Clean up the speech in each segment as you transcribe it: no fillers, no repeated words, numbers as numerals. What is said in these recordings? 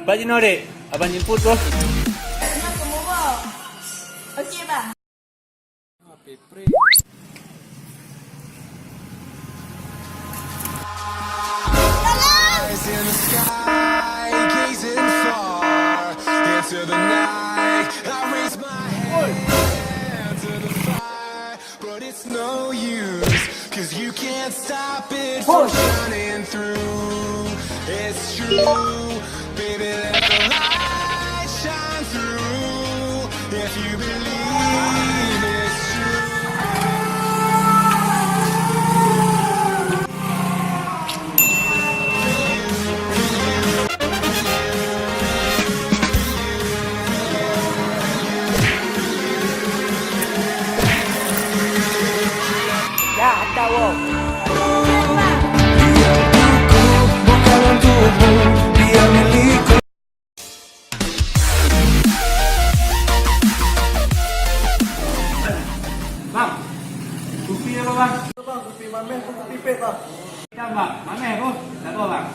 Pak Jino dek, abang jemput bro. Nak ke Moro. Okey bang. Eyes in the sky, gazing far into the night. I raise my hand to the fire, but it's no use, 'cause you can't stop it from shining through. It's true, baby, let the light shine through. If you believe it's true. Ya, hantar bro. Bukan untukmu, dia milikku. Bang, kopi apa bang? Bang, kopi mameh atau kopi pet bang? Ikan bang, mana bro? Tak apa bang.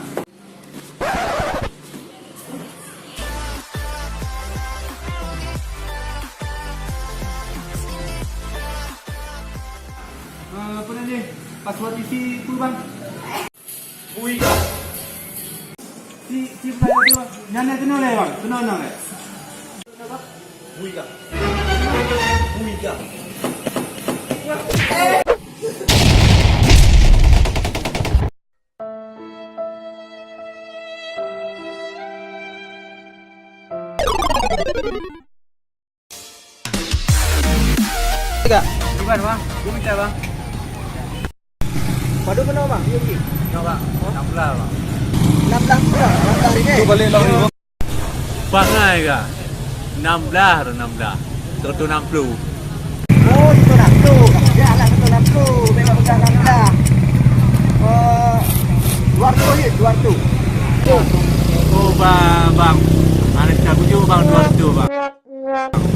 Apa nanti? Password TV tu bang? Bui kah? Si pelajar tu bang? Nyana tu nolai bang? Tu nolai? Bui kah? Bui kah? Gimana bang? Gua minta bang. Padu kena bang? Ya okey. Tengok bang, 16 bang. 16 pula, 16 ringgit. Tu balik lah ni bang. Bangai ke? 16 tu 16. Toto 60. Oh, itu nak tu. Ya lah itu nak tu. Memang bukan 16. 200 je, 200. Oh bang. Ada cakap jujur bang 200 bang.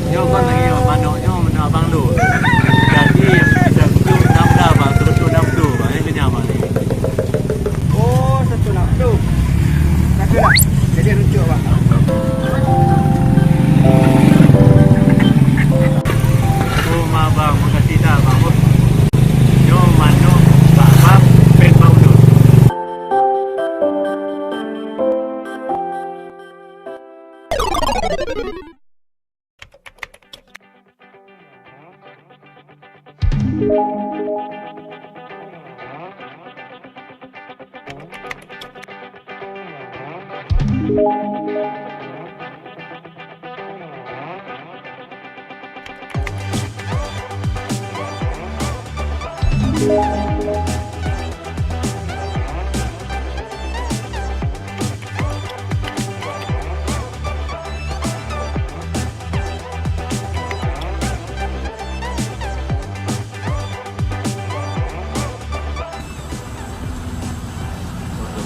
Yo kau lagi manoknya mana abang lu. Jadi bisa jujur 16 bang, Toto 60 bang. Ini kenyang bang ni. Oh, 160. Satu lah. Jadi rujuk bang. Oh ma bang, makasih dah bang. Yo manok bang, pen bang tu.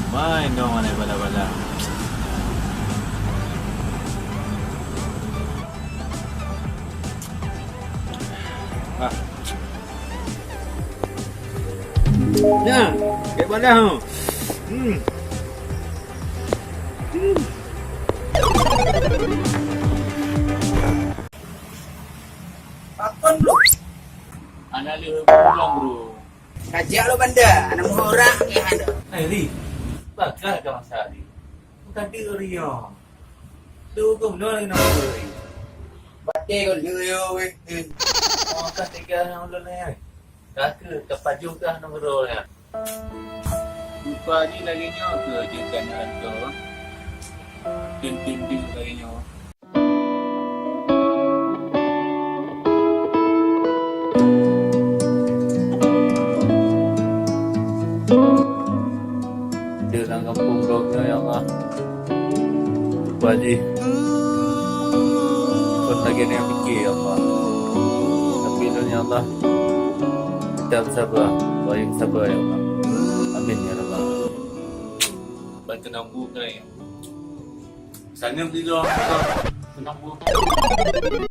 Main dong mana bala-bala. Ah. Ya, kayak mana tu? Pakon bro. Anak dia pulang bro. Kajak lo benda. Anak orang yang ada. Ri, bakal ke masa ni? Bukan dia Ri ya. Tu kau mana nak Ri? Batik kau dia weh. Oh, kan tiga yang ulun ni. Kaka kepajuk dah nombor ya. Lupa ni lagi nya ke je kanan tu. Din lagi nya. Dia dalam kampung bloknya ya Allah. Lupa je. Kau lagi ni yang fikir ya Allah. Tapi ya Allah. Kita bersabar, baik sabar ya Allah. Amin ya Rabbal. Bantu nambu kan ya. Sana tidur, tenang bu.